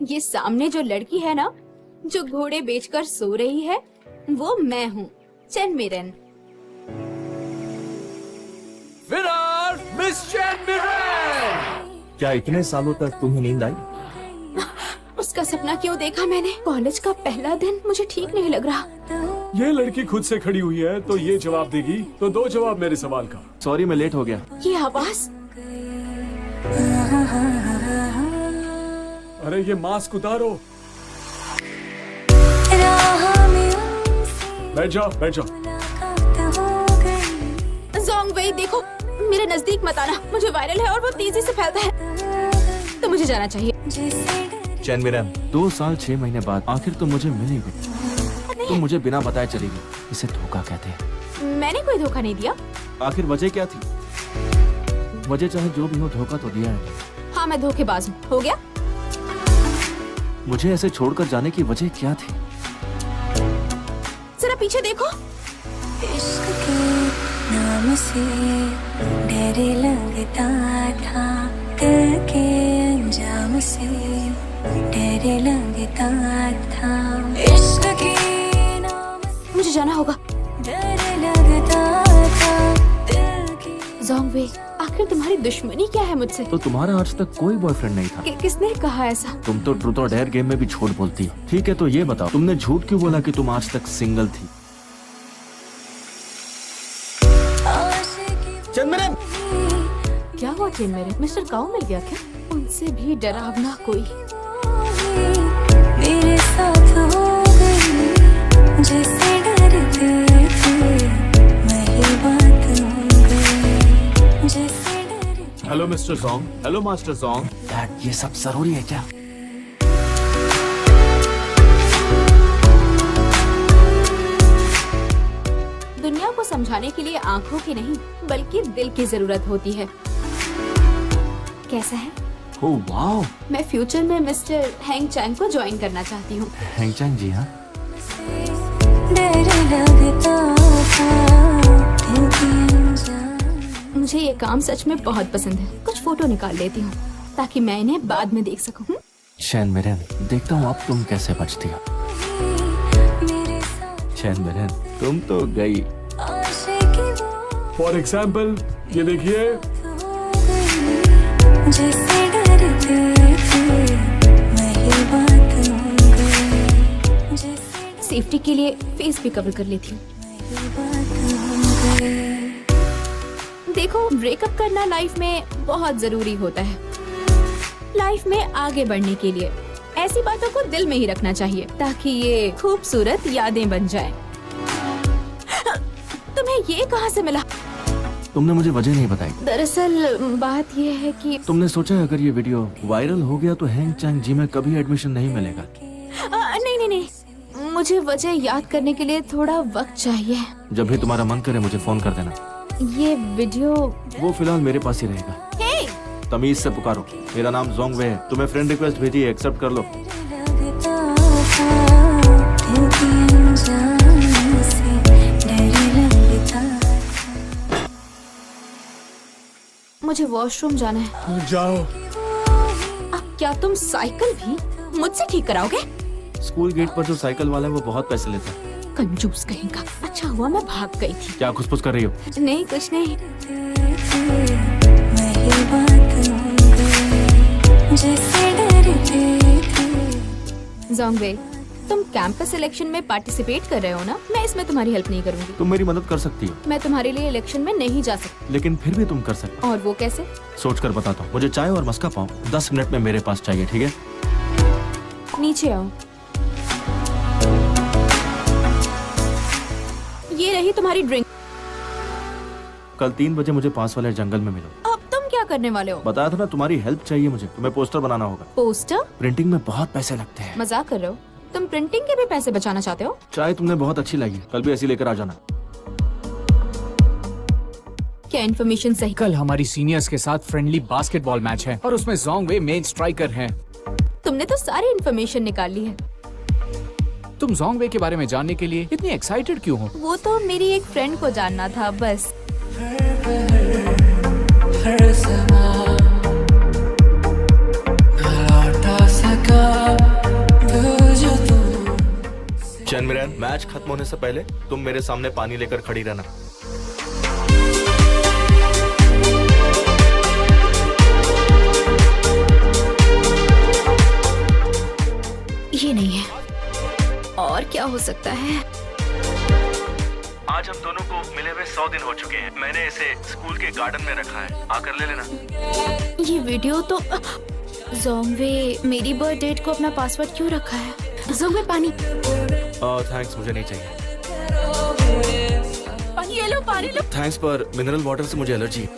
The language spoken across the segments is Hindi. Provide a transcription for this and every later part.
ये सामने जो लड़की है ना, जो घोड़े बेचकर सो रही है, वो मैं हूँ, chain Mirren. Winner miss chain Mirren. क्या इतने सालों तक तुम्हें नींद आई? उसका सपना क्यों देखा मैंने? कॉलेज का पहला दिन मुझे ठीक नहीं लग रहा। ये लड़की खुद से खड़ी हुई है तो ये जवाब देगी, तो दो जवाब मेरे सवाल का। सॉरी मैं लेट हो गया। ये आवाज, अरे ये मास्क उतारो। बैठ जाओ बैठ जाओ। जोंग वेई देखो, मेरे नजदीक मत आना, मुझे वायरल है और वो तेजी से फैलता है, तो मुझे जाना चाहिए। चेन मिरन, 2 साल 6 महीने बाद आखिर तुम मुझे मिलेगी। तुम मुझे बिना बताए चली गई, इसे धोखा कहते हैं। मैंने कोई धोखा नहीं दिया। आखिर वजह क्या थी? वजह चाहे जो भी हो, धोखा तो दिया है। हाँ मैं धोखेबाज हूँ। हो गया? मुझे ऐसे छोड़कर जाने की वजह क्या थी? जरा पीछे देखो। इश्क के नाम से डर लगता था, दिल के अंजाम से डर लगता था। इश्क के नाम से मुझे जाना होगा। डर लगता था, दिल के। जोंग वेई, आखिर तुम्हारी दुश्मनी क्या है मुझसे? तो तुम्हारा आज तक कोई बॉयफ्रेंड नहीं था? किसने कहा ऐसा? तुम तो ट्रूथ और डेयर गेम में भी झूठ बोलती हो। ठीक है तो ये बताओ, तुमने झूठ क्यों बोला कि तुम आज तक सिंगल थी? चंदन, क्या हुआ चेन मेरे? मिस्टर काऊ मिल गया क्या? उनसे भी डरावना कोई। मेरे साथ हो गई, जैसे डरते थे वही बात हो गई, जैसे डरते। Hello mister song. Hello master song. Dad, ये सब जरूरी है क्या? दुनिया को समझाने के लिए आंखों की नहीं, बल्कि दिल की जरूरत होती है। कैसा है? Oh wow. मैं फ्यूचर में मिस्टर हैंग चैंग को ज्वाइन करना चाहती हूँ। हैंग चैंग जी? हाँ। डर लगता था, दिल के अंजाम। मुझे ये काम सच में बहुत पसंद है। कुछ फोटो निकाल लेती हूँ ताकि मैं इन्हें बाद में देख सकूँ। चैन मिरन, देखता हूँ अब तुम कैसे बचती हो। मेरे साथ चैन मिरन, तुम तो गई। आशिकी वो फॉर एग्जाम्पल ये देखिए। हो गई, जैसे डरते थे वही बात हो गई, जैसे सेफ्टी के लिए फेस भी कवर कर लेती हूँ। वही बात हो गई। देखो, ब्रेकअप करना लाइफ में बहुत जरूरी होता है। लाइफ में आगे बढ़ने के लिए ऐसी बातों को दिल में ही रखना चाहिए ताकि ये खूबसूरत यादें बन जाएं। तुम्हें ये कहाँ से मिला? तुमने मुझे वजह नहीं बताई। दरअसल बात ये है कि तुमने सोचा है अगर ये वीडियो वायरल हो गया तो हैंग चैंग जी में कभी एडमिशन नहीं मिलेगा? नहीं नहीं नहीं, मुझे वजह याद करने के लिए थोड़ा वक्त चाहिए। जब भी तुम्हारा मन करे मुझे फोन कर देना। ये वीडियो वो फिलहाल मेरे पास ही रहेगा। हे! तमीज से पुकारो। मेरा नाम जोंग वे है। तुम्हें फ्रेंड रिक्वेस्ट भेजी है, एक्सेप्ट कर लो। लगता था, दिल के अंजाम से डर लगता। मुझे वॉशरूम जाना है। जाओ। अब क्या तुम साइकिल भी मुझसे ठीक कराओगे? स्कूल गेट पर जो साइकिल वाला है वो बहुत पैसे लेता है। कंजूस कहेगा। अच्छा हुआ मैं भाग गई थी। क्या खुसफुस कर रही हो? नहीं कुछ नहीं। वही बात हो गई, जैसे डरते थे। जोंग वेई, तुम कैंपस इलेक्शन में पार्टिसिपेट कर रहे हो ना? मैं इसमें तुम्हारी हेल्प नहीं करूंगी। तुम मेरी मदद कर सकती हो, मैं तुम्हारे लिए इलेक्शन में नहीं जा सकती। लेकिन फिर भी तुम कर सकते और वो कैसे? हो। सोच कर बताता हूँ। मुझे चाय और मस्का पाव 10 मिनट में मेरे पास चाहिए, ठीक है? नीचे आओ। ये रही तुम्हारी ड्रिंक। कल 3 बजे मुझे पास वाले जंगल में मिलो। अब तुम क्या करने वाले हो? बताया था ना तुम्हारी हेल्प चाहिए मुझे। तुम्हें पोस्टर बनाना होगा। पोस्टर? प्रिंटिंग में बहुत पैसे लगते हैं। मजाक कर रहे हो? तुम प्रिंटिंग के भी पैसे बचाना चाहते हो? चाय तुमने बहुत अच्छी लगी, कल भी ऐसी लेकर आ जाना। क्या इन्फॉर्मेशन सही? कल हमारी सीनियर्स के साथ फ्रेंडली बास्केटबॉल मैच है और उसमें जोंग वे मेन स्ट्राइकर हैं। तुमने तो सारी इन्फॉर्मेशन निकाल ली है। तुम जोंग वे के बारे में जानने के लिए इतनी एक्साइटेड क्यों हो? वो तो मेरी एक फ्रेंड को जानना था बस। हर समा न लौटा सका मैच खत्म होने से पहले तुम मेरे सामने पानी लेकर खड़ी रहना। ये नहीं है, और क्या हो सकता है? आज हम दोनों को मिले हुए 100 दिन हो चुके हैं। मैंने इसे स्कूल के गार्डन में रखा है, आकर ले लेना। ये वीडियो तो जोंगवे मेरी बर्थ डेट को अपना पासवर्ड क्यों रखा है? जोंगवे पानी। थैंक्स, मुझे नहीं चाहिए। पानी ये लो, पानी लो। थैंक्स, पर मिनरल वाटर से मुझे एलर्जी।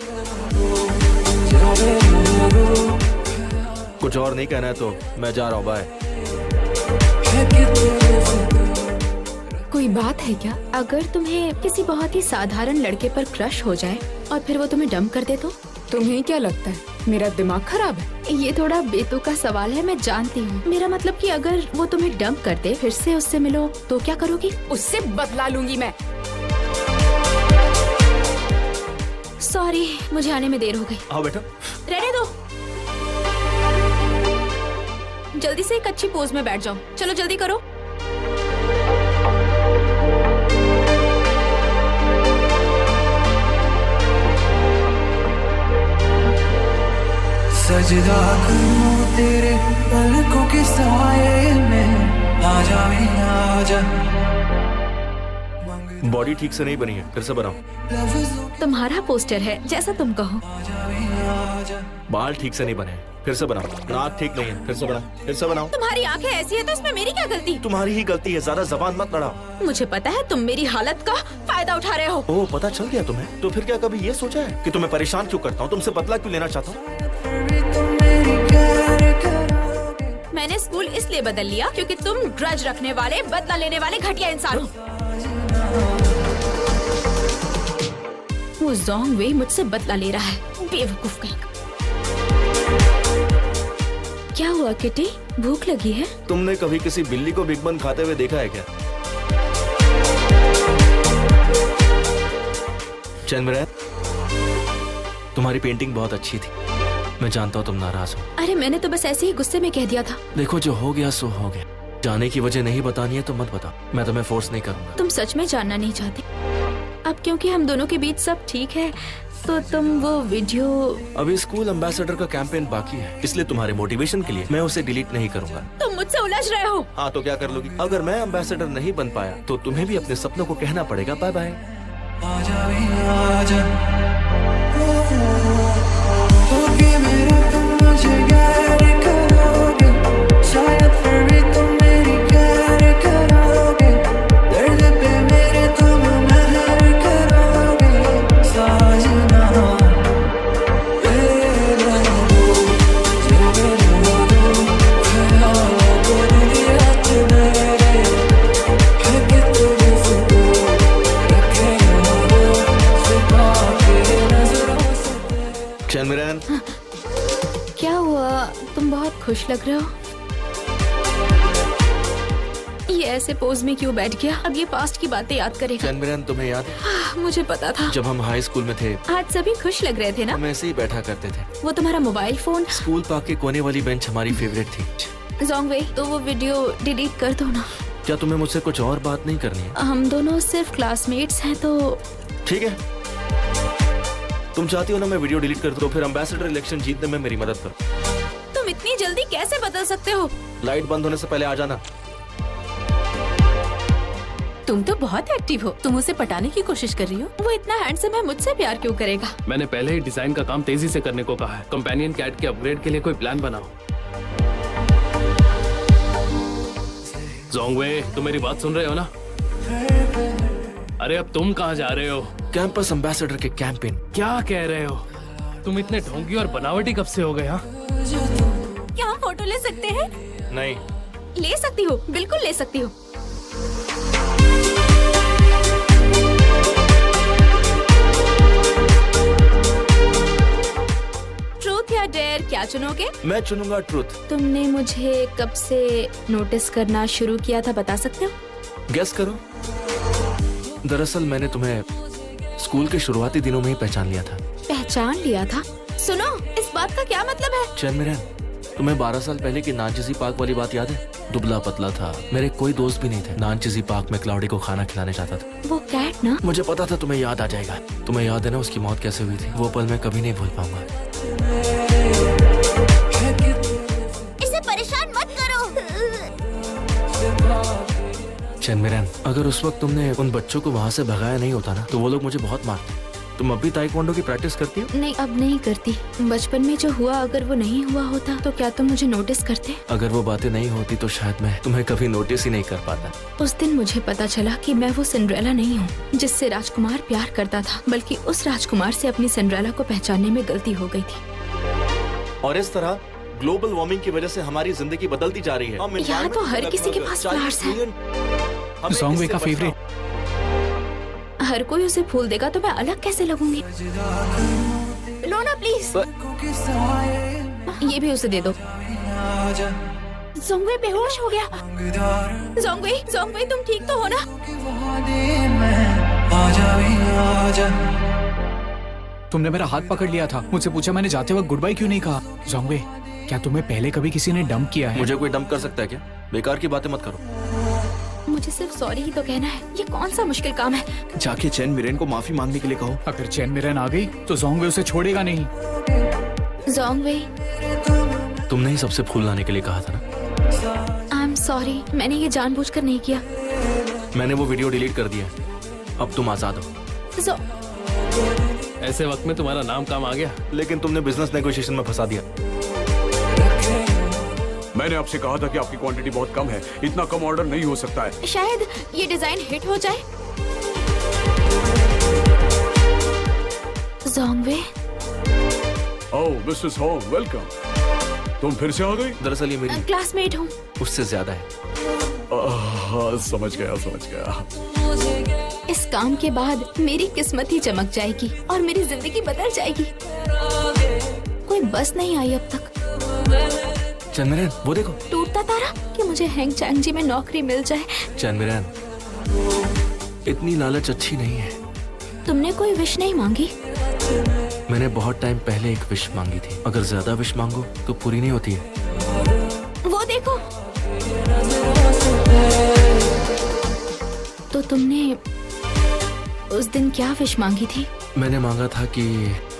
कुछ और नहीं कहना है तो मैं जा रहा हूँ, बाय। कोई बात है क्या? अगर तुम्हें किसी बहुत ही साधारण लड़के पर क्रश हो जाए और फिर वो तुम्हें डंप कर दे तो? तुम्हें क्या लगता है मेरा दिमाग खराब है? ये थोड़ा बेतुका सवाल है, मैं जानती हूँ। मेरा मतलब कि अगर वो तुम्हें डंप कर दे, फिर से उससे मिलो तो क्या करोगी? उससे बदला लूंगी मैं। सॉरी, मुझे आने में देर हो गई। आओ बेटा। रहने दो, जल्दी से एक अच्छी पोज में बैठ जाओ। चलो जल्दी करो। सजदा करूं तेरे पलकों के साए में, आजा भी आजा। बॉडी ठीक से नहीं बनी है, फिर से बनाओ। लफ्ज़ों तुम्हारा पोस्टर है, जैसा तुम कहो। आजा भी आजा। बाल ठीक से नहीं बने हैं, फिर से बनाओ। नाक ठीक नहीं है, फिर से बनाओ, फिर से बनाओ। तुम्हारी आंखें ऐसी है तो इसमें मेरी क्या गलती? तुम्हारी ही गलती है, ज्यादा जबान मत लड़ाओ। मुझे पता है तुम मेरी हालत का फायदा उठा रहे हो। ओह, पता चल गया तुम्हें? तो फिर क्या कभी ये सोचा है कि तुम्हें परेशान क्यों करता हूँ, तुमसे बदला क्यों लेना चाहता हूँ? मैंने स्कूल इसलिए बदल लिया क्योंकि तुम ग्रज रखने वाले, बदला लेने वाले घटिया इंसान हो। वो जोंगवे मुझसे बदला ले रहा है, बेवकूफ कहीं का। क्या हुआ किटी, भूख लगी है? तुमने कभी किसी बिल्ली को बिग बन खाते हुए देखा है क्या? चंद्रन, तुम्हारी पेंटिंग बहुत अच्छी थी। मैं जानता हूँ तुम नाराज हो। अरे मैंने तो बस ऐसे ही गुस्से में कह दिया था। देखो, जो हो गया सो हो गया। जाने की वजह नहीं बतानी है तो मत बताओ, मैं तुम्हें फोर्स नहीं करूंगा। तुम सच में जानना नहीं चाहते? अब क्योंकि हम दोनों के बीच सब ठीक है तो तुम वो वीडियो। अभी स्कूल एम्बेसडर का कैंपेन बाकी है, इसलिए तुम्हारे मोटिवेशन के लिए मैं उसे डिलीट नहीं करूंगा। तुम मुझसे उलझ रहे हो। हाँ, तो क्या कर लोगी? अगर मैं एम्बेसडर नहीं बन पाया तो तुम्हें भी अपने सपनों को कहना पड़ेगा बाय बाय। आजा भी आजा। होके मेरा तुम मुझे प्यार करोगे, शायद फिर भी तुम मेरी प्यार करोगे। दर्द पे मेरे तुम मेहर करोगे, साजना। चंद्रन, क्या हुआ? तुम बहुत खुश लग रहे हो। ये ऐसे पोज में क्यों बैठ गया? अब ये पास्ट की बातें याद करेगा। चंद्रन, तुम्हें याद है मुझे पता था। जब हम हाई स्कूल में थे, आज सभी खुश लग रहे थे ना? हम ऐसे ही बैठा करते थे। वो तुम्हारा मोबाइल फोन, स्कूल पार्क के कोने वाली बेंच हमारी फेवरेट थी। जोंगवे, तो वो वीडियो डिलीट कर दो ना। क्या तुम्हें मुझसे कुछ और बात नहीं करनी है? हम दोनों सिर्फ क्लासमेट्स हैं तो। ठीक है, तुम चाहती हो ना मैं वीडियो डिलीट कर दूं, तो फिर एम्बेसडर इलेक्शन जीतने में मेरी मदद करो। तुम इतनी जल्दी कैसे बदल सकते हो? लाइट बंद होने से पहले आ जाना। तुम तो बहुत एक्टिव हो। तुम उसे पटाने की कोशिश कर रही हो? वो इतना हैंडसम है, मुझसे प्यार क्यों करेगा? मैंने पहले ही डिजाइन का काम तेजी से करने को कहा है। कंपेनियन कैट के अपग्रेड के लिए कोई प्लान बनाओ। जोंगवे, तुम मेरी बात सुन रहे हो ना? अरे अब तुम कहाँ जा रहे हो? कैंपस एम्बेसडर के कैंपेन। क्या कह रहे हो? तुम इतने ढोंगी और बनावटी कब से हो गए? हाँ, क्या हम फोटो ले सकते हैं? नहीं, ले सकती हो, बिल्कुल ले सकती हो। ट्रूथ या डेयर, क्या चुनोगे? मैं चुनूंगा ट्रूथ। तुमने मुझे कब से नोटिस करना शुरू किया था, बता सकते हो? गेस करो। दरअसल मैंने तुम्हें स्कूल के शुरुआती दिनों में ही पहचान लिया था। पहचान लिया था? सुनो, इस बात का क्या मतलब है? चंद्रन, तुम्हें 12 साल पहले की नानचिजी पार्क वाली बात याद है? दुबला पतला था, मेरे कोई दोस्त भी नहीं थे। नानचिजी पार्क में क्लाउडी को खाना खिलाने जाता था। वो कैट ना? मुझे पता था तुम्हें याद आ जाएगा। तुम्हें याद है ना उसकी मौत कैसे हुई थी? वो पल मैं कभी नहीं भूल पाऊंगा। इसे परेशान मत करो। चनमिरन, अगर उस वक्त तुमने उन बच्चों को वहाँ से भगाया नहीं होता ना, तो वो लोग मुझे बहुत मारते। तुम अब भी ताइक्वांडो की प्रैक्टिस करती हो? नहीं, अब नहीं करती। बचपन में जो हुआ, अगर वो नहीं हुआ होता तो क्या तुम मुझे नोटिस करते? अगर वो बातें नहीं होती तो शायद मैं तुम्हें कभी नोटिस ही नहीं कर पाता। उस दिन मुझे पता चला कि मैं वो सिंड्रेला नहीं हूँ जिससे राजकुमार प्यार करता था, बल्कि उस राजकुमार से अपनी सिंड्रेला को पहचानने में गलती हो गई थी। और इस तरह ग्लोबल वार्मिंग की वजह से हमारी जिंदगी बदलती जा रही है। यहाँ तो हर किसी के पास फ्लावर्स हैं। जोंगवे का फेवरेट। हर कोई उसे फूल देगा तो मैं अलग कैसे लगूंगी? लो ना प्लीज, ये भी उसे दे दो। जोंगवे बेहोश हो गया। जोंगवे, जोंगवे तुम ठीक तो हो ना? तुमने मेरा हाथ पकड़ लिया था, मुझसे पूछा मैंने जाते वक्त गुड बाय क्यों नहीं कहा? जोंगवे, क्या तुम्हें पहले कभी किसी ने डंप किया है? मुझे कोई डंप कर सकता है क्या? बेकार की बातें मत करो। मुझे सिर्फ सॉरी ही तो कहना है। ये कौन सा मुश्किल काम है? जाके चैन मिरेन को माफी मांगने के लिए कहो। अगर चैन मिरन आ गई तो जोंगवे उसे छोड़ेगा नहीं। जोंगवे, तुमने ही सबसे फूल लाने के लिए कहा था ना। आई एम सॉरी, मैंने ये जानबूझकर नहीं किया। मैंने वो वीडियो डिलीट कर दिया। अब तुम आजाद हो। ऐसे वक्त में तुम्हारा नाम काम आ गया। लेकिन तुमने बिजनेस नेगोशिएशन में फंसा दिया। मैंने आपसे कहा था कि आपकी क्वांटिटी बहुत कम है, इतना कम ऑर्डर नहीं हो सकता है। शायद ये डिजाइन हिट हो जाए। जोंगवे, ओह मिसेस हो, वेलकम। तुम फिर से आ गई? दरअसल ये मेरी क्लासमेट हूँ। उससे ज्यादा है। समझ गया, समझ गया। इस काम के बाद मेरी किस्मत ही चमक जाएगी और मेरी जिंदगी बदल जाएगी। कोई बस नहीं आई अब तक। चनमिरन, वो देखो। टूटता तारा कि मुझे हैंग चैंग जी में नौकरी मिल जाए। चनमिरन, इतनी लालच अच्छी नहीं है। तुमने कोई विश नहीं मांगी? मैंने बहुत टाइम पहले एक विश मांगी थी। अगर ज्यादा विश मांगो तो पूरी नहीं होती है। वो देखो। तो तुमने उस दिन क्या विश मांगी थी? मैंने मांगा था कि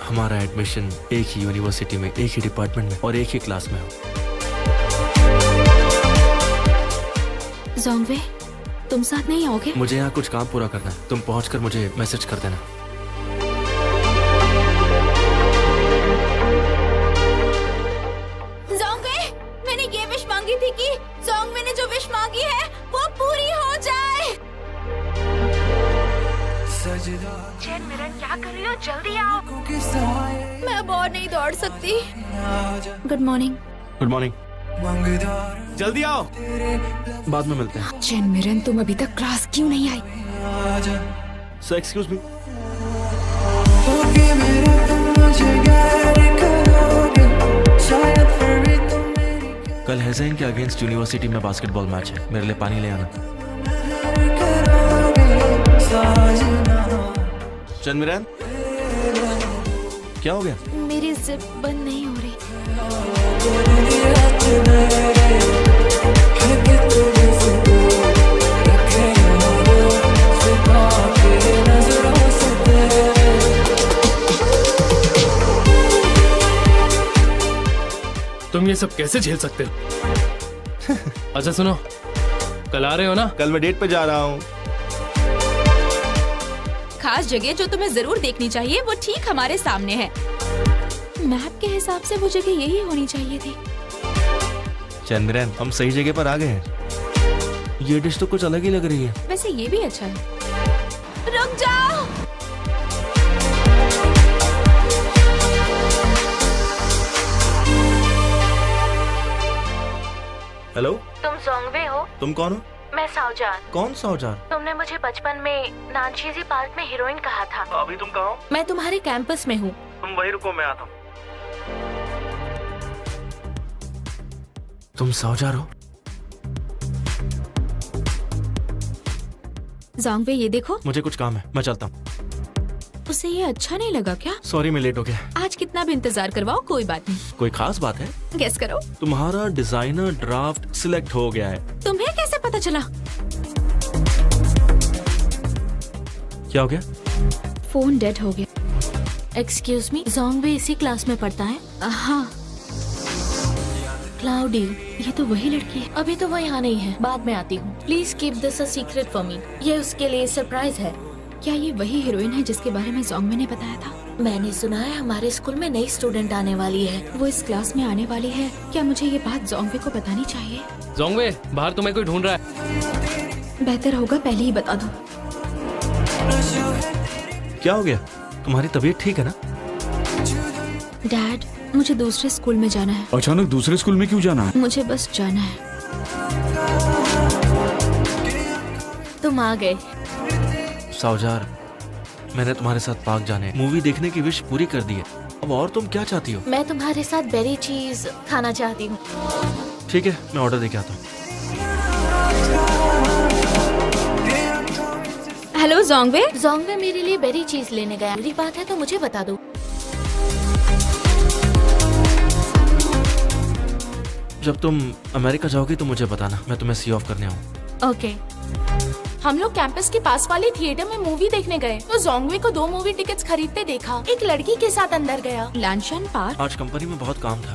हमारा एडमिशन एक ही यूनिवर्सिटी में, एक ही डिपार्टमेंट में और एक ही क्लास में हो। जोंगवे, तुम साथ नहीं आओगे? मुझे यहाँ कुछ काम पूरा करना है। तुम पहुँचकर मुझे मैसेज कर देना। जोंगवे, मैंने ये विश मांगी थी कि जोंगवे ने जो विश मांगी है वो पूरी हो जाए। चैन मिरन, क्या कर रही हो? जल्दी आओ। मैं अब और नहीं दौड़ सकती। Good morning. Good morning. जल्दी आओ, बाद में मिलते हैं। चैन मिरन, तुम अभी तक क्लास क्यों नहीं आई? Sir excuse me. कल हैज़ाइन के अगेंस्ट यूनिवर्सिटी में बास्केटबॉल मैच है। मेरे लिए पानी ले आना। चनमिरन, क्या हो गया? मेरी जिप बंद नहीं हो रही। तुम ये सब कैसे झेल सकते हो? अच्छा सुनो, कल आ रहे हो ना? कल मैं डेट पे जा रहा हूँ। खास जगह जो तुम्हें जरूर देखनी चाहिए वो ठीक हमारे सामने है। मैप के हिसाब से वो जगह यही होनी चाहिए थी। चंद्रन, हम सही जगह पर आ गए हैं। ये डिश तो कुछ अलग ही लग रही है। वैसे ये भी अच्छा है। रुक जाओ। हेलो, तुम जोंगवे हो? तुम कौन हो? मैं साओजान। कौन साओजान? तुमने मुझे बचपन में नानचीजी पार्क में हीरोइन कहा था। अभी तुम कहाँ हो? मैं तुम्हारे कैंपस में हूँ। तुम वही रुको, मैं आता हूँ। तुम साओजान हो? जोंगवे, ये देखो। मुझे कुछ काम है, मैं चलता हूँ। उसे ये अच्छा नहीं लगा क्या? सॉरी मैं लेट हो गया। आज कितना भी इंतजार करवाओ कोई बात नहीं। कोई खास बात है? गेस करो। तुम्हारा डिजाइनर ड्राफ्ट सिलेक्ट हो गया है। तुम्हें कैसे पता चला? क्या हो गया? फोन डेड हो गया। एक्सक्यूज मी, जोंग भी इसी क्लास में पढ़ता है? हाँ, क्लाउडी, ये तो वही लड़की है। अभी तो वो यहाँ नहीं है, बाद में आती हूँ। Please keep this a secret for me. ये उसके लिए सरप्राइज है। क्या ये वही हीरोइन है जिसके बारे में जोंगवे ने बताया था? मैंने सुना है हमारे स्कूल में नई स्टूडेंट आने वाली है। वो इस क्लास में आने वाली है। क्या मुझे ये बात जोंगवे को बतानी चाहिए? जोंगवे, बाहर तुम्हें कोई ढूंढ रहा है। बेहतर होगा पहले ही बता दो। क्या हो गया? तुम्हारी तबीयत ठीक है ना? डैड, मुझे दूसरे स्कूल में जाना है। अचानक दूसरे स्कूल में क्यों जाना है? मुझे बस जाना है। तुम आ गए। सावजार, मैंने तुम्हारे साथ पार्क जाने, मूवी देखने की विश पूरी कर दी है। अब और तुम क्या चाहती हो? मैं तुम्हारे साथ बेरी चीज खाना चाहती हूँ। ठीक है, मैं ऑर्डर देके आता हूँ। Hello Jongwe. जोंगवे मेरे लिए बेरी चीज लेने गया। मेरी बात है तो मुझे बता दो। जब तुम अमेरिका जाओगी तो मुझे बताना, मैं तुम्हें सी ऑफ करने आऊँ। ओके। हम लोग कैंपस के पास वाले थिएटर में मूवी देखने गए तो जोंगवे को 2 मूवी टिकट्स खरीदते देखा। एक लड़की के साथ अंदर गया। लैंशन पार्क। आज कंपनी में बहुत काम था।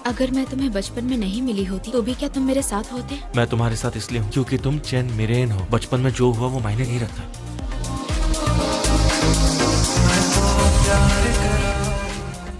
अगर मैं तुम्हें बचपन में नहीं मिली होती तो भी क्या तुम मेरे साथ होते? मैं तुम्हारे साथ इसलिए हूँ क्योंकि तुम चेन मिरेन हो। बचपन में जो हुआ वो मायने नहीं रखता।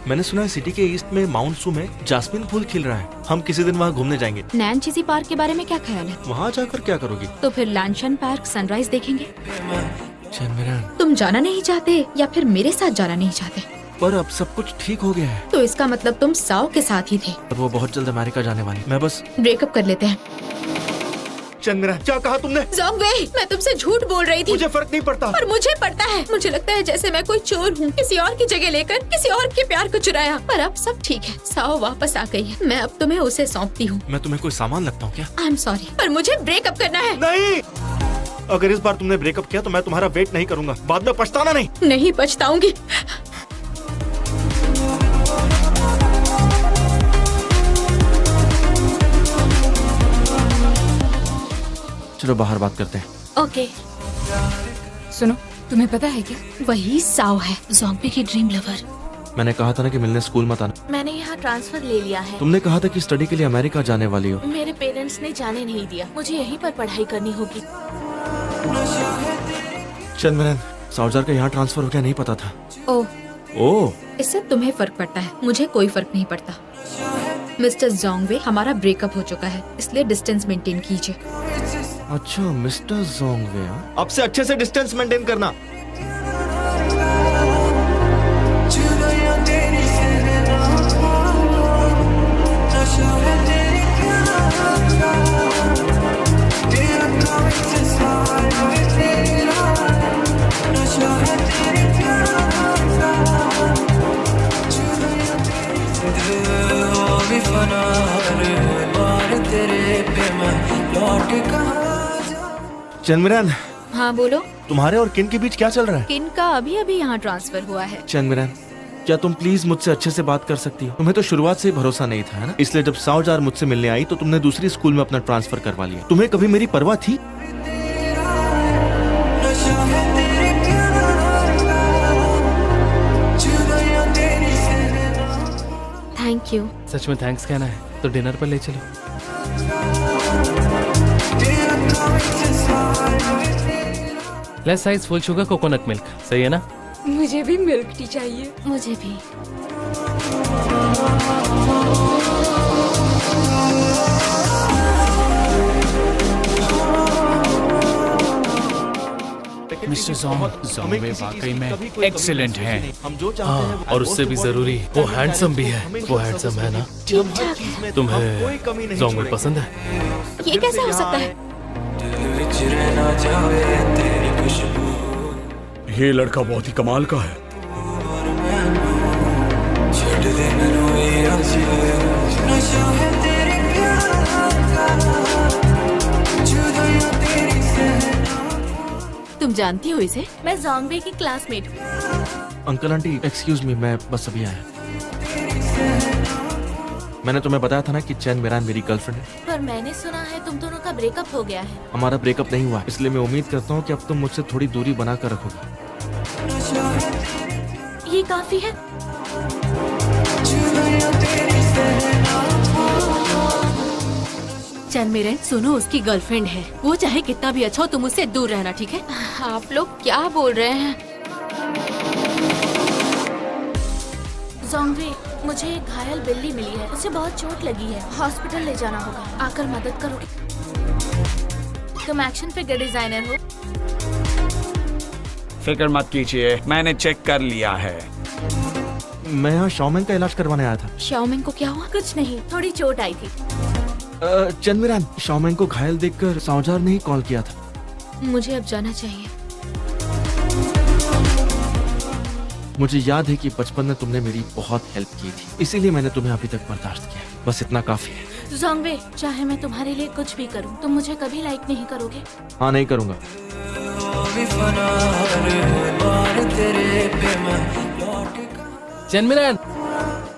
मैंने सुना है सिटी के ईस्ट में माउंट सू में जास्मिन फूल खिल रहा है। हम किसी दिन वहाँ घूमने जाएंगे। नैन चीजी पार्क के बारे में क्या ख्याल है? वहाँ जाकर क्या करोगी? तो फिर लैंशन पार्क सनराइज देखेंगे। चेन मिरेन, तुम जाना नहीं चाहते या फिर मेरे साथ जाना नहीं चाहते? पर अब सब कुछ ठीक हो गया है। तो इसका मतलब तुम साओ के साथ ही थे। और वो बहुत जल्द अमेरिका जाने वाली। मैं बस ब्रेकअप कर लेते हैं। चेन मिरेन, क्या कहा तुमने? जोंगवे, मैं तुमसे झूठ बोल रही थी। मुझे फर्क नहीं पड़ता। पर मुझे पड़ता है। मुझे लगता है जैसे मैं कोई चोर हूँ, किसी और की जगह लेकर किसी और के प्यार को चुराया। पर अब सब ठीक है। साओ वापस आ गई है। मैं अब तुम्हें उसे सौंपती हूँ। मैं तुम्हें कोई सामान लगता हूँ क्या? आई एम सॉरी, पर मुझे ब्रेकअप करना है। नहीं, अगर इस बार तुमने ब्रेकअप किया तो मैं तुम्हारा वेट नहीं करूंगा। बाद में पछताना नहीं। नहीं पछताऊंगी। चलो बाहर बात करते हैं। ओके। सुनो, तुम्हें पता है क्या, वही साओ है, जोंगवे की ड्रीम लवर। मैंने कहा था ना कि मिलने स्कूल मत आना। मैंने यहाँ ट्रांसफर ले लिया है। तुमने कहा था कि स्टडी के लिए अमेरिका जाने वाली हो। मेरे पेरेंट्स ने जाने नहीं दिया। मुझे यहीं पर पढ़ाई करनी होगी। चल मिलन, साउजार का यहाँ ट्रांसफर हो गया, नहीं पता था। ओह, इससे तुम्हें फर्क पड़ता है, मुझे कोई फर्क नहीं पड़ता। मिस्टर जोंगवे, हमारा ब्रेकअप हो चुका है, इसलिए डिस्टेंस मेंटेन कीजिए। अच्छा मिस्टर जोंगवे, अब से अच्छे से डिस्टेंस मेंटेन करना। चंद्रन, हाँ बोलो। तुम्हारे और किन के बीच क्या चल रहा है? किन का अभी अभी यहाँ ट्रांसफर हुआ है। चंद्रन, क्या तुम प्लीज मुझसे अच्छे से बात कर सकती हो? तुम्हें तो शुरुआत से ही भरोसा नहीं था, है ना? इसलिए जब साउजार मुझसे मिलने आई तो तुमने दूसरी स्कूल में अपना ट्रांसफर करवा लिया। तुम्हें कभी मेरी परवाह थी? Thank you. सच में थैंक्स कहना है तो डिनर पर ले चलो। Less size full sugar coconut milk, सही है ना? मुझे भी मिल्क टी चाहिए। मुझे भी। मिस्टर जोंगवे वाकई में एक्सीलेंट हैं। हम जो चाहते हैं और उससे भी जरूरी वो हैंडसम भी है। वो हैंडसम है ना? तुम्हें जोंगवे पसंद है? ये कैसे हो सकता है? ये लड़का बहुत ही कमाल का है। तुम जानती हो इसे? मैं जोंगवे की क्लासमेट हूँ। अंकल आंटी एक्सक्यूज मी, मैं बस अभी आया। मैंने तुम्हें बताया था ना कि चैन मिरान मेरी गर्लफ्रेंड है। पर मैंने सुना है तुम दोनों का ब्रेकअप हो गया है। हमारा ब्रेकअप नहीं हुआ, इसलिए मैं उम्मीद करता हूँ कि अब तुम मुझसे थोड़ी दूरी बना कर रखोगी। ये काफी है। चैनमिरन, सुनो, उसकी गर्लफ्रेंड है। वो चाहे कितना भी अच्छा हो, तुम उससे दूर रहना, ठीक है? आप लोग क्या बोल रहे हैं? जोंगवे, मुझे एक घायल बिल्ली मिली है। उसे बहुत चोट लगी है, हॉस्पिटल ले जाना होगा। आकर मदद करोगे? तुम एक्शन फिगर डिजाइनर हो? फिक्र मत कीजिए, मैंने चेक कर लिया है। मैं यहाँ शाओमेंग का इलाज करवाने आया था। शाओमेंग को क्या हुआ? कुछ नहीं, थोड़ी चोट आई थी। चैन मिरान, शाओमेंग को घायल देखकर साउजार ने ही कॉल किया था। मुझे अब जाना चाहिए। मुझे याद है कि बचपन में तुमने मेरी बहुत हेल्प की थी, इसीलिए मैंने तुम्हें अभी तक बर्दाश्त किया। बस इतना काफी है। जोंगवे, चाहे मैं तुम्हारे लिए कुछ भी करूं, तुम मुझे कभी लाइक नहीं करोगे। हाँ, नहीं करूँगा। चैनमिरान,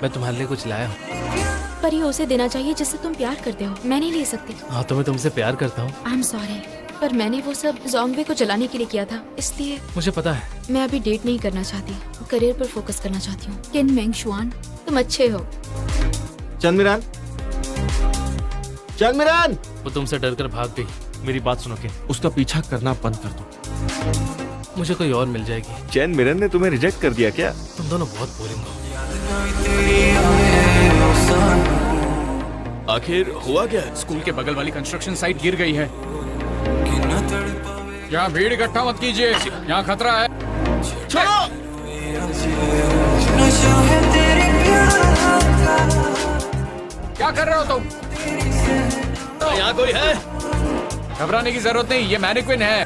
मैं तुम्हारे लिए कुछ लाया हूँ। पर ये उसे देना चाहिए जिससे तुम प्यार करते हो। मैं नहीं ले सकती। हाँ, तो मैं तुमसे प्यार करता हूँ। आई एम सॉरी, पर मैंने वो सब जोंगवे को जलाने के लिए किया था, इसलिए मुझे पता है। मैं अभी डेट नहीं करना चाहती। करियर पर फोकस करना चाहती हूँ। किन मेंग शुआन, तुम अच्छे हो। चैन मिरान, चैन मिरान, वो तुमसे डर कर भाग गई। मेरी बात सुनो के उसका पीछा करना बंद कर दो। मुझे कोई और मिल जाएगी। चैन मिरान ने तुम्हें रिजेक्ट कर दिया क्या? तुम दोनों बहुत बोरिंग हो। आखिर हुआ क्या? स्कूल के बगल वाली कंस्ट्रक्शन साइट गिर गई है। यहाँ भीड़ इकट्ठा मत कीजिए, यहाँ खतरा है। क्या कर रहे हो तुम? यहाँ कोई है? घबराने की जरूरत नहीं, ये मैनिक्विन है।